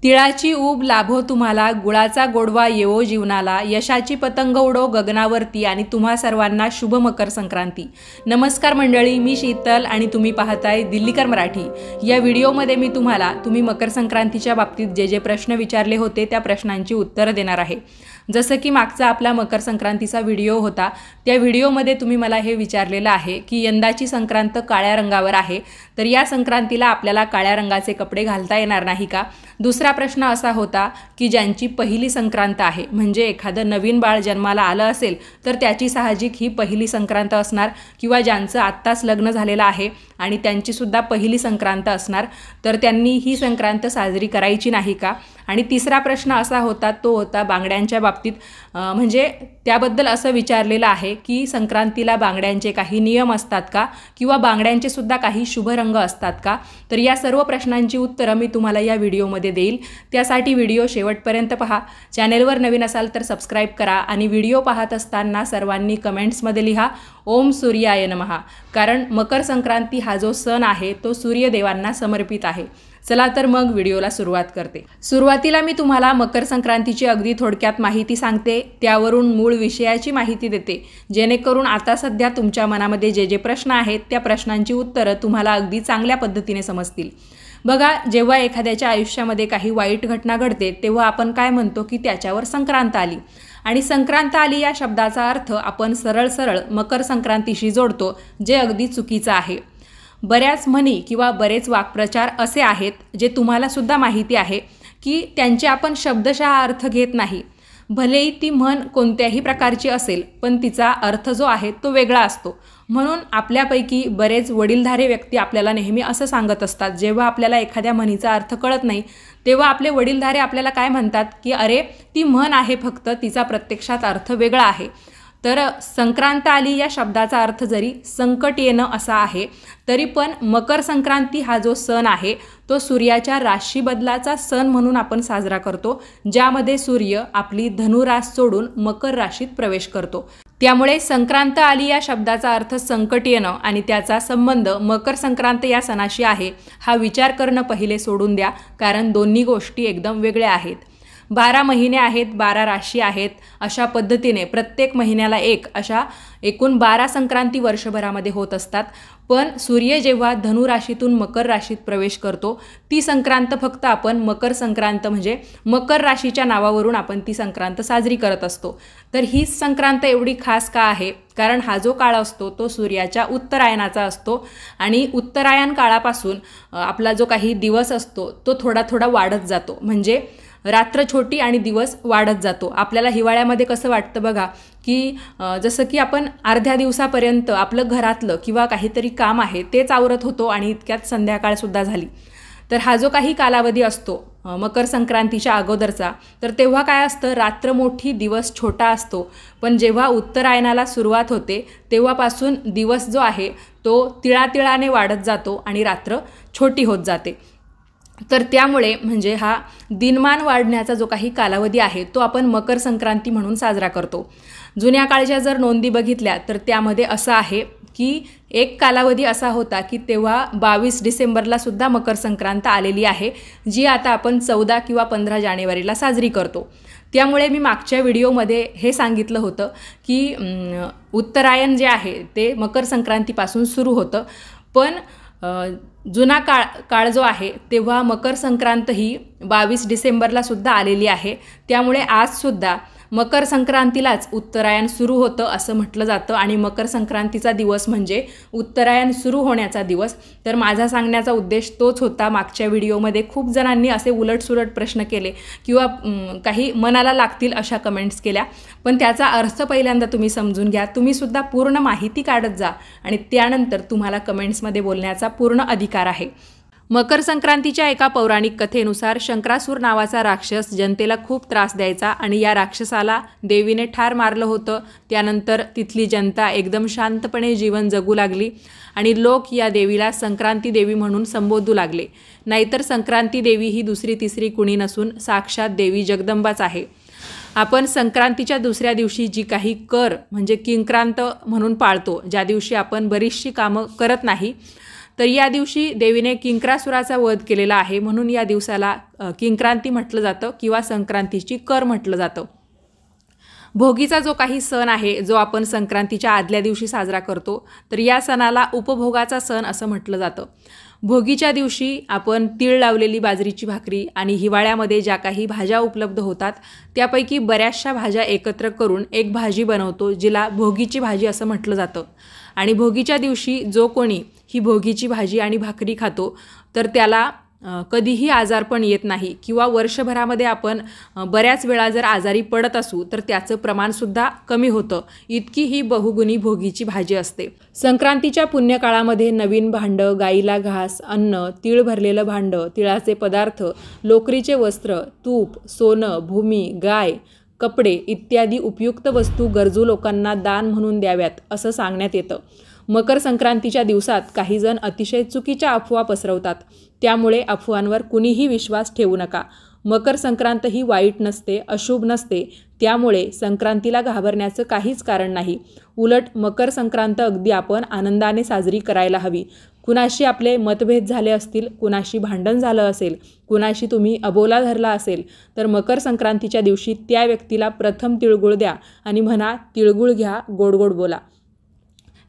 तिळाची ऊब लाभो तुम्हाला, गुळाचा गोडवा येवो जीवनाला, यशाची पतंग उडो गगनावरती आणि तुम्हा सर्वांना शुभ मकर संक्रांती। नमस्कार मंडळी, मी शीतल आणि तुम्ही पाहताय दिल्लीकर मराठी। या व्हिडिओमध्ये मी तुम्ही मकर संक्रांतीच्या बाबतीत जे प्रश्न विचारले होते त्या प्रश्नांची उत्तरं देणार आहे। जसं की मागचा आपला मकर संक्रांतीचा व्हिडिओ होता, त्या व्हिडिओमध्ये तुम्ही मला हे विचारलेलं आहे की यंदाची संक्रांत काळ्या रंगावर आहे, तर या संक्रांतीला आपल्याला काळ्या रंगाचे कपडे घालता येणार नाही का। दुसरा प्रश्न असा होता की ज्यांची पहिली संक्रांत आहे, म्हणजे एखादं नवीन बाळ जन्माला आलं असेल तर त्याची साहजिक ही पहिली संक्रांत असणार, किंवा ज्यांचं आत्ताच लग्न झालेलं आहे आणि त्यांची सुद्धा पहिली संक्रांत असणार, तर त्यांनी ही संक्रांत साजरी करायची नाही का। आणि तिसरा प्रश्न असा होता, तो होता बांगड्यांच्या बाबतीत, म्हणजे त्याबद्दल असं विचारलेलं आहे की संक्रांतीला बांगड्यांचे काही नियम असतात का, किंवा बांगड्यांचे सुद्धा काही शुभ रंग असतात का। तर या सर्व प्रश्नांची उत्तरं मी तुम्हाला या व्हिडिओमध्ये देईल, त्यासाठी व्हिडिओ शेवटपर्यंत पहा। चॅनेलवर नवीन असाल तर सबस्क्राईब करा आणि व्हिडिओ पाहत असताना सर्वांनी कमेंट्समध्ये लिहा ओम सूर्याय नमः, कारण मकर संक्रांती हा जो सण आहे तो सूर्यदेवांना समर्पित आहे। चला तर मग व्हिडिओला सुरुवात करते। सुरुवातीला मी तुम्हाला मकर संक्रांतीची अगदी थोडक्यात माहिती सांगते, त्यावरून मूळ विषयाची माहिती देते, जेणेकरून आता सध्या तुमच्या मनामध्ये जे प्रश्न आहेत त्या प्रश्नांची उत्तरं तुम्हाला अगदी चांगल्या पद्धतीने समजतील। बघा, जेव्हा एखाद्याच्या आयुष्यामध्ये काही वाईट घटना घडते तेव्हा आपण काय म्हणतो की त्याच्यावर संक्रांत आली, आणि संक्रांत आली या शब्दाचा अर्थ आपण सरळ मकर संक्रांतीशी जोडतो, जे अगदी चुकीचं आहे। बऱ्याच म्हणी किंवा बरेच वाक्प्रचार असे आहेत जे तुम्हाला सुद्धा माहिती आहे की त्यांचे आपण शब्दशः अर्थ घेत नाही। भलेही ती म्हण कोणत्याही प्रकारची असेल पण तिचा अर्थ जो आहे तो वेगळा असतो। म्हणून आपल्यापैकी बरेच वडीलधारे व्यक्ती आपल्याला नेहमी असं सांगत असतात, जेव्हा आपल्याला एखाद्या म्हणीचा अर्थ कळत नाही तेव्हा आपले वडीलधारे आपल्याला काय म्हणतात की अरे ती म्हण आहे, फक्त तिचा प्रत्यक्षात अर्थ वेगळा आहे। तर संक्रांत आली या शब्दाचा अर्थ जरी संकट येणं असा आहे, तरी पण मकर संक्रांती हा जो सण आहे तो सूर्याच्या राशी बदलाचा सण म्हणून आपण साजरा करतो, ज्यामध्ये सूर्य आपली धनुरास सोडून मकर राशीत प्रवेश करतो। त्यामुळे संक्रांत आली या शब्दाचा अर्थ संकट येणं आणि त्याचा संबंध मकर संक्रांत या सणाशी आहे हा विचार करणं पहिले सोडून द्या, कारण दोन्ही गोष्टी एकदम वेगळ्या आहेत। 12 महिने आहेत, 12 राशी आहेत, अशा पद्धतीने प्रत्येक महिन्याला एक अशा एकूण 12 संक्रांती वर्षभरामध्ये होत असतात। पण सूर्य जेव्हा धनुराशीतून मकर राशीत प्रवेश करतो ती संक्रांत फक्त आपण मकर संक्रांत म्हणजे मकर राशीच्या नावावरून आपण ती संक्रांत साजरी करत असतो। तर हीच संक्रांत एवढी खास का आहे, कारण हा जो काळ असतो तो सूर्याच्या उत्तरायणाचा असतो, आणि उत्तरायण काळापासून आपला जो काही दिवस असतो तो थोडा वाढत जातो, म्हणजे रात्र छोटी आणि दिवस वाढत जातो। आपल्याला हिवाळ्यामध्ये कसं वाटतं बघा की जसं की आपण अर्ध्या दिवसापर्यंत आपलं घरातलं किंवा काहीतरी काम आहे तेच आवरत होतो आणि इतक्यात संध्याकाळसुद्धा झाली। तर हा जो काही कालावधी असतो मकर संक्रांतीच्या अगोदरचा, तर तेव्हा काय असतं, रात्र मोठी दिवस छोटा असतो, पण जेव्हा उत्तरायणाला सुरुवात होते तेव्हापासून दिवस जो आहे तो तिळातिळाने वाढत जातो आणि रात्र छोटी होत जाते। तर त्यामुळे म्हणजे हा दिनमान वाढण्याचा जो काही कालावधी आहे तो आपण मकर संक्रांती म्हणून साजरा करतो। जुन्या काळच्या जर नोंदी बघितल्या तर त्यामध्ये असं आहे की एक कालावधी असा होता की तेव्हा 22 डिसेंबरला सुद्धा मकर संक्रांत आलेली आहे, जी आता आपण 14 किंवा 15 जानेवारीला साजरी करतो। त्यामुळे मी मागच्या व्हिडिओमध्ये हे सांगितलं होतं की उत्तरायण जे आहे ते मकर संक्रांतीपासून सुरू होतं, पण जुना काळ जो आहे तेव्हा मकर संक्रांत ही 22 डिसेंबरला सुद्धा आलेली आहे। त्यामुळे आज सुद्धा मकर संक्रांतीलाच उत्तरायण सुरू होतं असं म्हटलं जातं, आणि मकर संक्रांतीचा दिवस म्हणजे उत्तरायण सुरू होण्याचा दिवस। तर माझा सांगण्याचा उद्देश तोच होता। मागच्या व्हिडिओमध्ये खूप जणांनी असे उलटसुलट प्रश्न केले किंवा काही मनाला लागतील अशा कमेंट्स केल्या, पण त्याचा अर्थ पहिल्यांदा तुम्ही समजून घ्या। तुम्ही सुद्धा पूर्ण माहिती काढत जा आणि त्यानंतर तुम्हाला कमेंट्समध्ये बोलण्याचा पूर्ण अधिकार आहे। मकर संक्रांतीच्या एका पौराणिक कथेनुसार शंकरासूर नावाचा राक्षस जनतेला खूप त्रास द्यायचा आणि या राक्षसाला देवीने ठार मारलं होतं। त्यानंतर तिथली जनता एकदम शांतपणे जीवन जगू लागली आणि लोक या देवीला संक्रांती देवी म्हणून संबोधू लागले। नाहीतर संक्रांती देवी ही दुसरी तिसरी कुणी नसून साक्षात देवी जगदंबाच आहे। आपण संक्रांतीच्या दुसऱ्या दिवशी जी काही कर म्हणजे किंक्रांत म्हणून पाळतो, ज्या दिवशी आपण बरीचशी कामं करत नाही, तर या दिवशी देवीने किंक्रासुराचा वध केलेला आहे, म्हणून या दिवसाला किंक्रांती म्हटलं जातं किंवा संक्रांतीची कर म्हटलं जातं. भोगीचा जो काही सण आहे, जो आपण संक्रांतीच्या आदल्या दिवशी साजरा करतो, तर या सणाला उपभोगाचा सण असं म्हटलं जातं. भोगीच्या दिवशी आपण तीळ लावलेली बाजरीची भाकरी आणि हिवाळ्यामध्ये ज्या काही भाज्या उपलब्ध होतात त्यापैकी बऱ्याचशा भाज्या एकत्र करून एक भाजी बनवतो, जिला भोगीची भाजी असं म्हटलं जातं. आणि भोगीच्या दिवशी जो कोणी ही भोगीची भाजी आणि भाकरी खातो तर त्याला कधीही आजारपण येत नाही किंवा वर्षभरामध्ये आपण बऱ्याच वेळा जर आजारी पडत असू तर त्याचं प्रमाणसुद्धा कमी होतं, इतकी ही बहुगुणी भोगीची भाजी असते. संक्रांतीच्या पुण्यकाळामध्ये नवीन भांडं, गाईला घास, अन्न, तीळ भरलेलं भांडं, तिळाचे पदार्थ, लोकरीचे वस्त्र, तूप, सोनं, भूमी, गाय, कपडे इत्यादी उपयुक्त वस्तू गरजू लोकांना दान म्हणून द्याव्यात असं सांगण्यात येतं. मकर संक्रांतीच्या दिवसात काही जण अतिशय चुकीच्या अफवा पसरवतात, त्यामुळे अफवांवर कुणीही विश्वास ठेवू नका. मकर संक्रांत ही वाईट नसते, अशुभ नसते, त्यामुळे संक्रांतीला घाबरण्याचं काहीच कारण नाही. उलट मकर संक्रांत अगदी आपण आनंदाने साजरी करायला हवी. कुणाशी आपले मतभेद झाले असतील, कुणाशी भांडण झालं असेल, कुणाशी तुम्ही अबोला धरला असेल तर मकर संक्रांतीच्या दिवशी त्या व्यक्तीला प्रथम तिळगुळ द्या आणि म्हणा, तिळगुळ घ्या, गोड गोड बोला.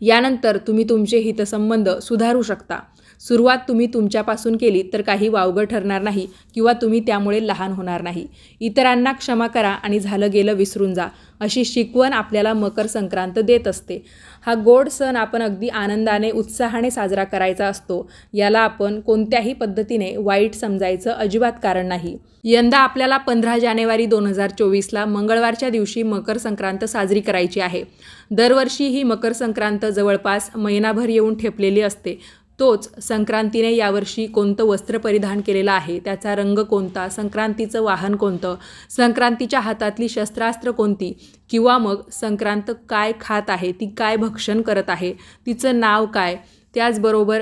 यानंतर तुम्ही तुमचे हितसंबंध सुधारू शकता. सुरुवात तुम्ही तुमच्यापासून केली तर काही वावगं ठरणार नाही किंवा तुम्ही त्यामुळे लहान होणार नाही. इतरांना क्षमा करा आणि झालं गेलं विसरून जा, अशी शिकवण आपल्याला मकर संक्रांत देत असते. हा गोड सण आपण अगदी आनंदाने, उत्साहाने साजरा करायचा असतो. याला आपण कोणत्याही पद्धतीने वाईट समजायचं अजिबात कारण नाही. यंदा आपल्याला 15 जानेवारी 2024ला मंगळवारच्या दिवशी मकर संक्रांत साजरी करायची आहे. दरवर्षी ही मकर संक्रांत जवळपास महिनाभर येऊन ठेपलेली असते. तोच संक्रांतीने यावर्षी कोणतं वस्त्र परिधान केलेलं आहे, त्याचा रंग कोणता, संक्रांतीचं वाहन कोणतं, संक्रांतीच्या हातातली शस्त्रास्त्र कोणती, किंवा मग संक्रांत काय खात आहे, ती काय भक्षण करत आहे, तिचं नाव काय, त्याचबरोबर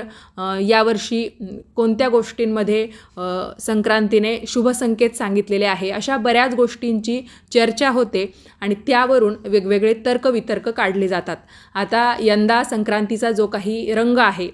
यावर्षी कोणत्या गोष्टींमध्ये संक्रांतीने शुभ संकेत सांगितलेले आहे, अशा बऱ्याच गोष्टींची चर्चा होते आणि त्यावरून वेगवेगळे तर्कवितर्क काढले जातात. आता यंदा संक्रांतीचा जो काही रंग आहे,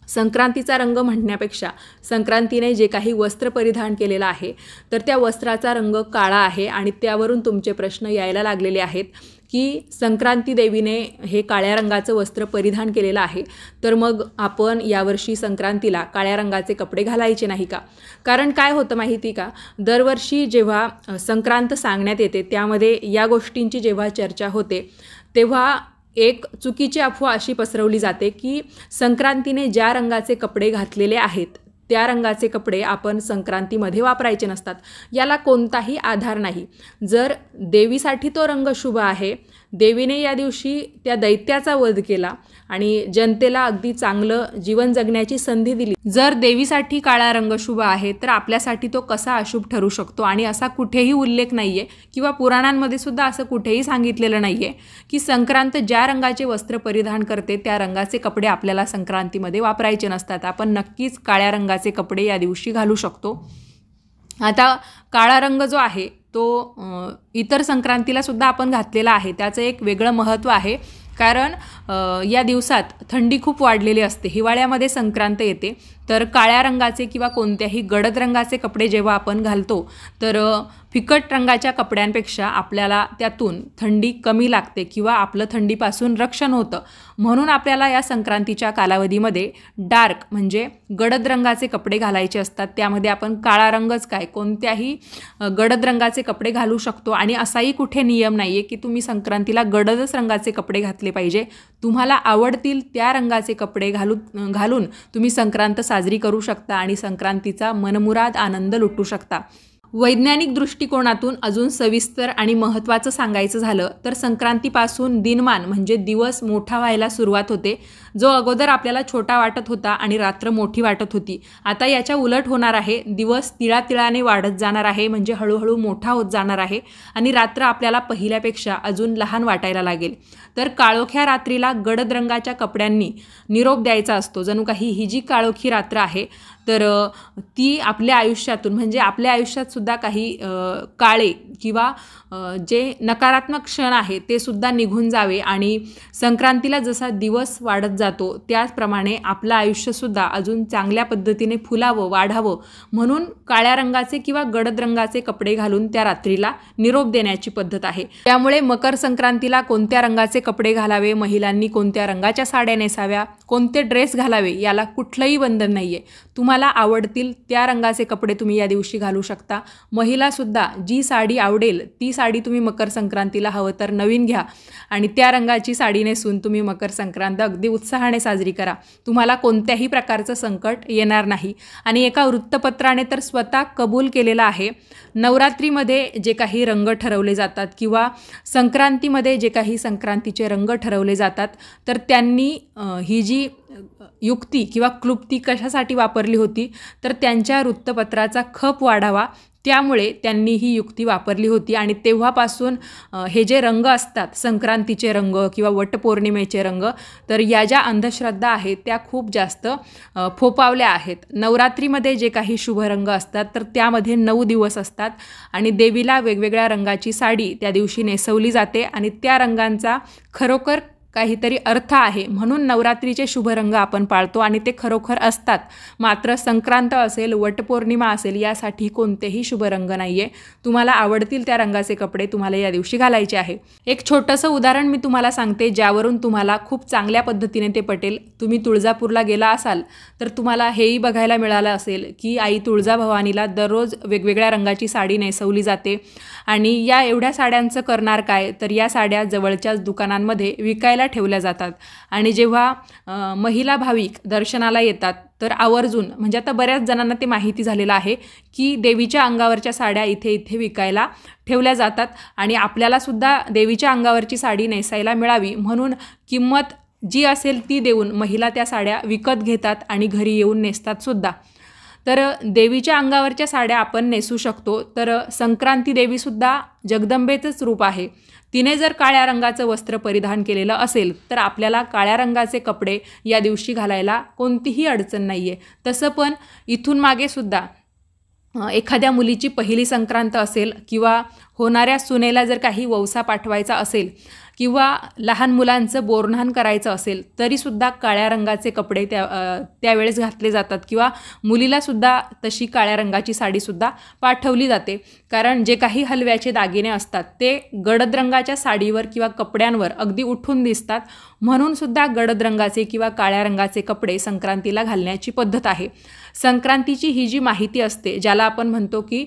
संक्रांतीचा रंग म्हणण्यापेक्षा संक्रांतीने जे काही वस्त्र परिधान केलेलं आहे तर त्या वस्त्राचा रंग काळा आहे आणि त्यावरून तुमचे प्रश्न यायला लागलेले आहेत की संक्रांती देवीने हे काळ्या रंगाचं वस्त्र परिधान केलेलं आहे, तर मग आपण यावर्षी संक्रांतीला काळ्या रंगाचे कपडे घालायचे नाही का? कारण काय होतं माहिती का, दरवर्षी जेव्हा संक्रांत सांगण्यात येते त्यामध्ये या गोष्टींची जेव्हा चर्चा होते तेव्हा एक चुकीची अफवा अशी पसरवली जाते की संक्रांतीने ज्या रंगाचे कपडे घातलेले आहेत त्या रंगाचे कपडे आपण संक्रांतीमध्ये वापरायचे नसतात. याला कोणताही आधार नाही. जर देवीसाठी तो रंग शुभ आहे, देवीने या दिवशी त्या दैत्याचा वध केला आणि जनतेला अगदी चांगलं जीवन जगण्याची संधी दिली, जर देवीसाठी काळा रंग शुभ आहे तर आपल्यासाठी तो कसा अशुभ ठरू शकतो? आणि असा कुठेही उल्लेख नाही आहे किंवा पुराणांमध्ये सुद्धा असं कुठेही सांगितलेलं नाही आहे की संक्रांत ज्या रंगाचे वस्त्र परिधान करते त्या रंगाचे कपडे आपल्याला संक्रांतीमध्ये वापरायचे नसतात. आपण नक्कीच काळ्या रंगाचे कपडे या दिवशी घालू शकतो. आता काळा रंग जो आहे तो इतर संक्रांतीला सुद्धा आपण घातलेला आहे, त्याचं एक वेगळं महत्त्व आहे. कारण या दिवसात थंडी खूप वाढलेली असते. हिवाळ्यामध्ये संक्रांत येते तर काळ्या रंगाचे किंवा कोणत्याही गडद रंगाचे कपडे जेव्हा आपण घालतो तर फिकट रंगाच्या कपड्यांपेक्षा आपल्याला त्यातून थंडी कमी लागते किंवा आपलं थंडीपासून रक्षण होतं. म्हणून आपल्याला या संक्रांतीच्या कालावधीमध्ये डार्क म्हणजे गडद रंगाचे कपडे घालायचे असतात. त्यामध्ये आपण काळा रंगच काय, कोणत्याही गडद रंगाचे कपडे घालू शकतो. आणि असाही कुठे नियम नाही आहे की तुम्ही संक्रांतीला गडदच रंगाचे कपडे घातले पाहिजे. तुम्हाला आवडतील त्या रंगाचे कपडे घालून तुम्ही संक्रांत साजरी करू शकता आणि संक्रांतीचा मनमुराद आनंद लुटू शकता. वैज्ञानिक दृष्टिकोनातून अजून सविस्तर आणि महत्त्वाचं सांगायचं झालं तर संक्रांतीपासून दिनमान म्हणजे दिवस मोठा व्हायला सुरुवात होते. जो अगोदर आपल्याला छोटा वाटत होता आणि रात्र मोठी वाटत होती, आता याच्या उलट होणार आहे. दिवस तिळातिळाने वाढत जाणार आहे, म्हणजे हळूहळू मोठा होत जाणार आहे आणि रात्र आपल्याला पहिल्यापेक्षा अजून लहान वाटायला लागेल. तर काळोख्या रात्रीला गडद रंगाच्या कपड्यांनी निरोप द्यायचा असतो. जणू काही ही जी काळोखी रात्र आहे तर ती आपल्या आयुष्यातून म्हणजे आपल्या आयुष्यातसुद्धा काही काळे किंवा जे नकारात्मक क्षण आहे ते सुद्धा निघून जावे आणि संक्रांतीला जसा दिवस वाढत जातो त्याचप्रमाणे आपलं आयुष्यसुद्धा अजून चांगल्या पद्धतीने फुलावं वाढावं म्हणून काळ्या रंगाचे किंवा गडद रंगाचे कपडे घालून त्या रात्रीला निरोप देण्याची पद्धत आहे। त्यामुळे मकर संक्रांतीला कोणत्या रंगाचे कपडे घालावे, महिलांनी कोणत्या रंगाच्या साड्या नेसाव्या, कोणते ड्रेस घालावे याला कुठलंही बंधन नाही आहे। तुम्हाला आवडतील त्या रंगाचे कपडे तुम्ही या दिवशी घालू शकता। महिलासुद्धा जी साडी आवडेल ती साडी तुम्ही मकर संक्रांतीला हवं तर नवीन घ्या आणि त्या रंगाची साडी नेसून तुम्ही मकर संक्रांत अगदी उत्साहाने साजरी करा। तुम्हाला कोणत्याही प्रकारचं संकट येणार नाही। आणि एका वृत्तपत्राने तर स्वतः कबूल केलेलं आहे, नवरात्रीमध्ये जे काही रंग ठरवले जातात किंवा संक्रांतीमध्ये जे काही संक्रांतीचे रंग ठरवले जातात तर त्यांनी ही जी युक्ती किंवा क्लुप्ती कशासाठी वापरली होती तर त्यांच्या वृत्तपत्राचा खप वाढावा त्यामुळे त्यांनी ही युक्ती वापरली होती। आणि तेव्हापासून हे जे रंग असतात संक्रांतीचे रंग किंवा वटपौर्णिमेचे रंग तर या ज्या अंधश्रद्धा आहेत त्या खूप जास्त फोपावल्या आहेत। नवरात्रीमध्ये जे काही शुभ रंग असतात तर त्यामध्ये 9 दिवस असतात आणि देवीला वेगवेगळ्या रंगाची साडी त्या दिवशी नेसवली जाते आणि त्या रंगांचा खरोखर काहीतरी अर्थ आहे म्हणून नवरात्रीचे शुभ रंग आपण पाळतो आणि ते खरोखर असतात। मात्र संक्रांत असेल वटपौर्णिमा असेल यासाठी कोणतेही शुभ रंग नाही आहे। तुम्हाला आवडतील त्या रंगाचे कपडे तुम्हाला या दिवशी घालायचे आहे। एक छोटंसं उदाहरण मी तुम्हाला सांगते ज्यावरून तुम्हाला खूप चांगल्या पद्धतीने ते पटेल। तुम्ही तुळजापूरला गेला असाल तर तुम्हाला हेही बघायला मिळालं असेल की आई तुळजाभवानीला दररोज वेगवेगळ्या रंगाची साडी नेसवली जाते आणि या एवढ्या साड्यांचं करणार काय तर या साड्या जवळच्याच दुकानांमध्ये विकायला ठेवल्या जातात आणि जेव्हा महिला भाविक दर्शनाला येतात तर आवर्जून म्हणजे आता बऱ्याच जणांना ते माहिती झालेलं आहे की देवीच्या अंगावरच्या साड्या इथे इथे विकायला ठेवल्या जातात आणि आपल्याला सुद्धा देवीच्या अंगावरची साडी नेसायला मिळावी म्हणून किंमत जी असेल ती देऊन महिला त्या साड्या विकत घेतात आणि घरी येऊन नेसतात सुद्धा। तर देवीच्या अंगावरच्या साड्या आपण नेसू शकतो। तर संक्रांती देवीसुद्धा जगदंबेचंच रूप आहे। तिने जर काळ्या रंगाचं वस्त्र परिधान केलेलं असेल तर आपल्याला काळ्या रंगाचे कपडे या दिवशी घालायला कोणतीही अडचण नाही आहे। तसं पण इथून मागे सुद्धा एखाद्या मुलीची पहिली संक्रांत असेल किंवा होणाऱ्या सुनेला जर काही वौसा पाठवायचा असेल किंवा लहान मुलांचं बोरन्हाण करायचं असेल तरीसुद्धा काळ्या रंगाचे कपडे त्यावेळेस घातले जातात किंवा मुलीलासुद्धा तशी काळ्या रंगाची साडीसुद्धा पाठवली जाते। कारण जे काही हलव्याचे दागिने असतात ते गडद रंगाच्या साडीवर किंवा कपड्यांवर अगदी उठून दिसतात म्हणूनसुद्धा गडद रंगाचे किंवा काळ्या रंगाचे कपडे संक्रांतीला घालण्याची पद्धत आहे। संक्रांतीची ही जी माहिती असते ज्याला आपण म्हणतो की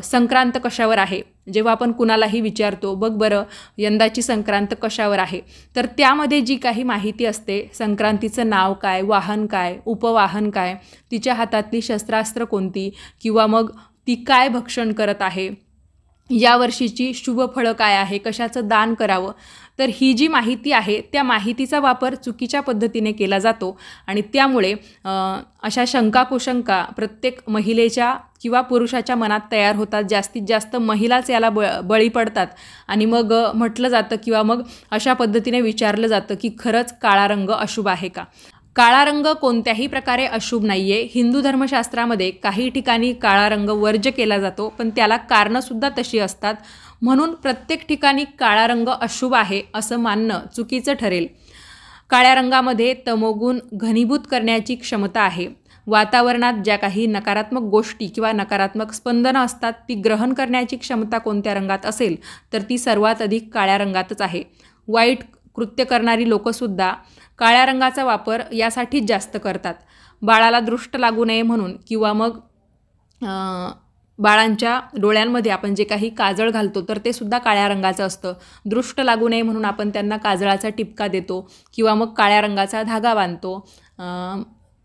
संक्रांत कशावर आहे, जेव्हा आपण कुणालाही विचारतो बघ बरं यंदाची संक्रांत कशावर आहे तर त्यामध्ये जी काही माहिती असते संक्रांतीचं नाव काय, वाहन काय, उपवाहन काय, तिच्या हातातली शस्त्रास्त्र कोणती किंवा मग ती काय भक्षण करत आहे, या वर्षीची शुभ फळं काय आहे, कशाचं दान करावं तर ही जी माहिती आहे त्या माहितीचा वापर चुकीच्या पद्धतीने केला जातो आणि त्यामुळे अशा शंका कुशंका प्रत्येक महिलेच्या किंवा पुरुषाच्या मनात तयार होतात। जास्तीत जास्त महिलाच याला बळी पडतात आणि मग म्हटलं जातं किंवा मग अशा पद्धतीने विचारलं जातं की खरंच काळा रंग अशुभ आहे का। काळा रंग कोणत्याही प्रकारे अशुभ नाही आहे। हिंदू धर्मशास्त्रामध्ये काही ठिकाणी काळा रंग वर्ज्य केला जातो पण त्याला कारणंसुद्धा तशी असतात म्हणून प्रत्येक ठिकाणी काळा रंग अशुभ आहे असं मानणं चुकीचं ठरेल। काळ्या रंगामध्ये तमोगुण घनीभूत करण्याची क्षमता आहे। वातावरणात ज्या काही नकारात्मक गोष्टी किंवा नकारात्मक स्पंदनं असतात ती ग्रहण करण्याची क्षमता कोणत्या रंगात असेल तर ती सर्वात अधिक काळ्या रंगातच आहे। वाईट कृत्य करणारी लोकंसुद्धा काळ्या रंगाचा वापर यासाठीच जास्त करतात, बाळाला दृष्ट लागू नये म्हणून किंवा मग बाळांच्या डोळ्यांमध्ये आपण जे काही काजळ घालतो तर ते सुद्धा काळ्या रंगाचं असतं। दृष्ट लागू नये म्हणून आपण त्यांना काजळाचा टिपका देतो किंवा मग काळ्या रंगाचा धागा बांधतो।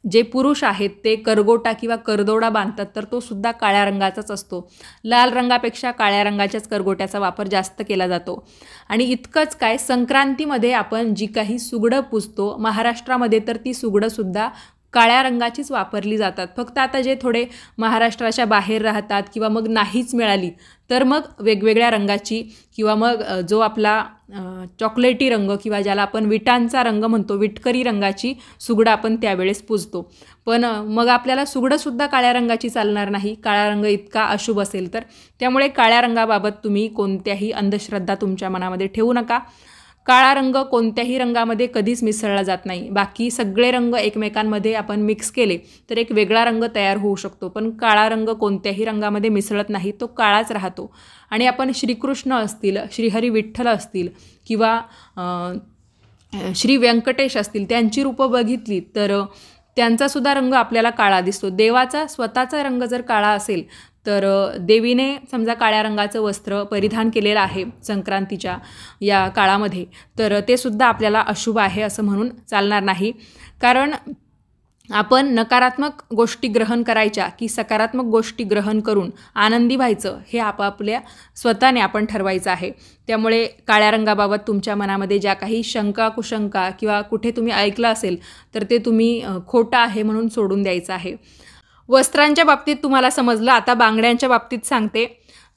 जे पुरुष आहेत ते करगोटा किंवा करदोडा बांधतात तर तो सुद्धा काळ्या रंगाचाच असतो। लाल रंगापेक्षा काळ्या रंगाच्याच करगोट्याचा वापर जास्त केला जातो। आणि इतकंच काय, संक्रांतीमध्ये आपण जी काही सुगडं पुजतो महाराष्ट्रामध्ये तर ती सुगडंसुद्धा काळ्या रंगाचीच वापरली जातात। फक्त आता जे थोडे महाराष्ट्राच्या बाहेर राहतात किंवा मग नाहीच मिळाली तर मग वेगवेगळ्या रंगाची किंवा मग जो आपला चॉकलेटी रंग किंवा ज्याला आपण विटांचा रंग म्हणतो विटकरी रंगाची सुगडं आपण त्यावेळेस पुजतो। पण मग आपल्याला सुगडंसुद्धा काळ्या रंगाची चालणार नाही, काळा रंग इतका अशुभ असेल तर. त्यामुळे काळ्या रंगाबाबत तुम्ही कोणत्याही अंधश्रद्धा तुमच्या मनामध्ये ठेवू नका. काळा रंग कोणत्याही रंगामध्ये कधीच मिसळला जात नाही. बाकी सगळे रंग एकमेकांमध्ये आपण मिक्स केले तर एक वेगळा रंग तयार होऊ शकतो, पण काळा रंग कोणत्याही रंगामध्ये मिसळत नाही, तो काळाच राहतो. आणि आपण श्रीकृष्ण असतील, श्रीहरी विठ्ठल असतील किंवा श्री व्यंकटेश असतील, त्यांची रूपं बघितली तर त्यांचासुद्धा रंग आपल्याला काळा दिसतो. देवाचा स्वतःचा रंग जर काळा असेल तर देवीने समजा काळ्या रंगाचं वस्त्र परिधान केलेलं आहे संक्रांतीच्या या काळामध्ये, तर ते सुद्धा आपल्याला अशुभ आहे असं म्हणून चालणार नाही. कारण आपण नकारात्मक गोष्टी ग्रहण करायच्या की सकारात्मक गोष्टी ग्रहण करून आनंदी व्हायचं हे आपापल्या स्वतःने आपण ठरवायचं आहे. त्यामुळे काळ्या रंगाबाबत तुमच्या मनामध्ये ज्या काही शंका कुशंका किंवा कुठे तुम्ही ऐकलं असेल तर ते तुम्ही खोटं आहे म्हणून सोडून द्यायचं आहे. वस्त्रांच्या बाबतीत तुम्हाला समजलं, आता बांगड्यांच्या बाबतीत सांगते.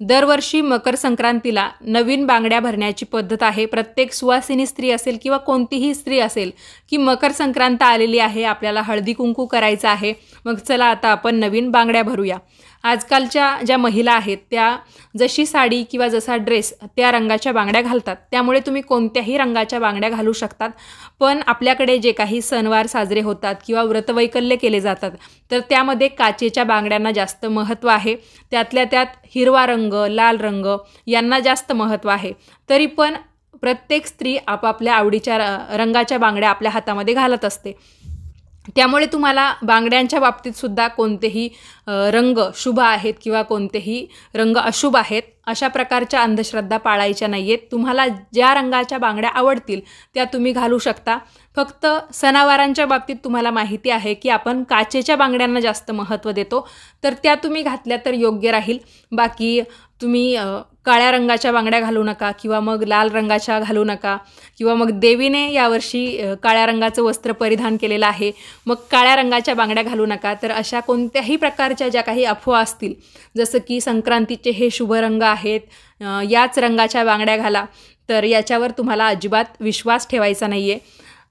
दरवर्षी मकर संक्रांतीला नवीन बांगड्या भरण्याची पद्धत आहे. प्रत्येक सुवासिनी स्त्री असेल किंवा कोणतीही स्त्री असेल की मकर संक्रांत आलेली आहे, आपल्याला हळदी कुंकू करायचं आहे, मग चला आता आपण नवीन बांगड्या भरूया. आजकालच्या ज्या महिला आहेत त्या जशी साडी किंवा जसा ड्रेस त्या रंगाच्या बांगड्या घालतात, त्यामुळे तुम्ही कोणत्याही रंगाच्या बांगड्या घालू शकतात. पण आपल्याकडे जे काही सणवार साजरे होतात किंवा व्रतवैकल्य केले जातात तर त्यामध्ये काचेच्या बांगड्यांना जास्त महत्त्व आहे. त्यातल्या त्यात हिरवा रंग, लाल रंग यांना जास्त महत्त्व आहे. तरी पण प्रत्येक स्त्री आपापल्या आवडीच्या रंगाच्या बांगड्या आपल्या हातामध्ये घालत असते. त्यामुळे तुम्हाला बांगड्यांच्या बाबतीत सुद्धा कोणतेही रंग शुभ आहेत किंवा कोणतेही रंग अशुभ आहेत अशा प्रकारच्या अंधश्रद्धा पाळायच्या नाही आहेत. तुम्हाला ज्या रंगाच्या बांगड्या आवडतील त्या तुम्ही घालू शकता. फक्त सणावारांच्या बाबतीत तुम्हाला माहिती आहे की आपण काचेच्या बांगड्यांना जास्त महत्त्व देतो, तर त्या तुम्ही घातल्या तर योग्य राहील. बाकी तुम्ही काळ्या रंगाच्या बांगड्या घालू नका किंवा मग लाल रंगाच्या घालू नका किंवा मग देवीने यावर्षी काळ्या रंगाचं वस्त्र परिधान केलेलं आहे मग काळ्या रंगाच्या बांगड्या घालू नका. तर अशा कोणत्याही प्रकारच्या ज्या काही अफवा असतील, जसं की संक्रांतीचे हे शुभ रंग आहेत, याच रंगाच्या बांगड्या घाला, तर याच्यावर तुम्हाला अजिबात विश्वास ठेवायचा नाही आहे.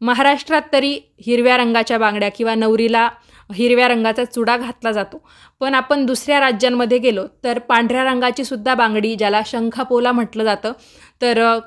महाराष्ट्रात तरी हिरव्या रंगाच्या बांगड्या किंवा नवरीला हिरव्या रंगाचा चुडा घातला जातो, पण आपण दुसऱ्या राज्यांमध्ये गेलो तर पांढऱ्या रंगाची सुद्धा बांगडी, ज्याला शंखापोला म्हटलं जातं, तर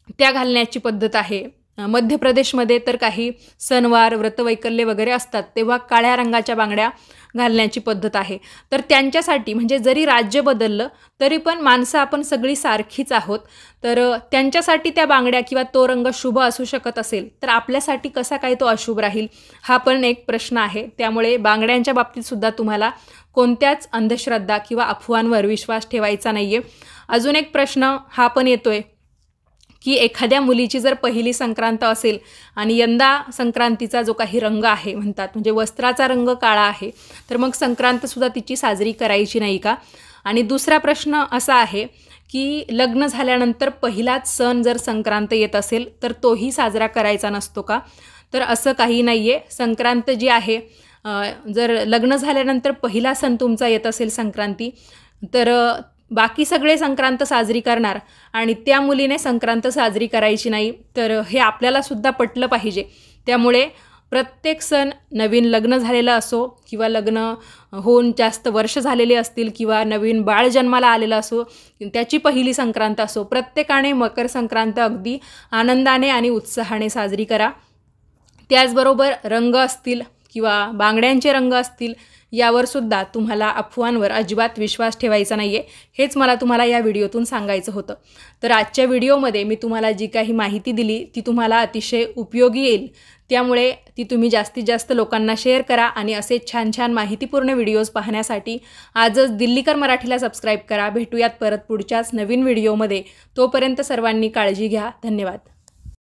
त्या घालण्याची पद्धत आहे. मध्य प्रदेशमध्ये तर काही सणवार व्रतवैकल्य वगैरे असतात तेव्हा काळ्या रंगाच्या बांगड्या घालण्याची पद्धत आहे. तर त्यांच्यासाठी म्हणजे जरी राज्य बदललं तरी पण माणसं आपण सगळी सारखीच आहोत, तर त्यांच्यासाठी त्या बांगड्या किंवा तो रंग शुभ असू शकत असेल तर आपल्यासाठी कसा काय तो अशुभ राहील, हा पण एक प्रश्न आहे. त्यामुळे बांगड्यांच्या बाबतीत सुद्धा तुम्हाला कोणत्याच अंधश्रद्धा किंवा अफवांवर विश्वास ठेवायचा नाही आहे. अजून एक प्रश्न हा पण येतोय की एखाद्या मुलीची जर पहिली संक्रांत असेल आणि यंदा संक्रांतीचा जो काही रंग आहे म्हणतात म्हणजे वस्त्राचा रंग काळा आहे, तर मग संक्रांतसुद्धा तिची साजरी करायची नाही का? आणि दुसरा प्रश्न असा आहे की लग्न झाल्यानंतर पहिलाच सण जर संक्रांत येत असेल तर तोही साजरा करायचा नसतो का? तर असं काही नाही आहे. संक्रांत जी आहे, जर लग्न झाल्यानंतर पहिला सण तुमचा येत असेल संक्रांती, तर बाकी सगळे संक्रांत साजरी करणार आणि त्या मुलीने संक्रांत साजरी करायची नाही, तर हे आपल्याला सुद्धा पटलं पाहिजे. त्यामुळे प्रत्येक सण, नवीन लग्न झालेलं असो किंवा लग्न होऊन जास्त वर्ष झालेले असतील किंवा नवीन बाळ जन्माला आलेलं असो, त्याची पहिली संक्रांत असो, प्रत्येकाने मकर संक्रांत अगदी आनंदाने आणि उत्साहाने साजरी करा. त्याचबरोबर रंग असतील किंवा बांगड्यांचे रंग असतील यावर सुद्धा तुम्हाला अफवांवर अजिबात विश्वास ठेवायचा नाही आहे. हेच मला तुम्हाला या व्हिडिओतून सांगायचं होतं. तर आजच्या व्हिडिओमध्ये मी तुम्हाला जी काही माहिती दिली ती तुम्हाला अतिशय उपयोगी येईल, त्यामुळे ती तुम्ही जास्तीत जास्त लोकांना शेअर करा आणि असे छान छान माहितीपूर्ण व्हिडिओज पाहण्यासाठी आजच दिल्लीकर मराठीला सबस्क्राईब करा. भेटूयात परत पुढच्याच नवीन व्हिडिओमध्ये. तोपर्यंत सर्वांनी काळजी घ्या. धन्यवाद.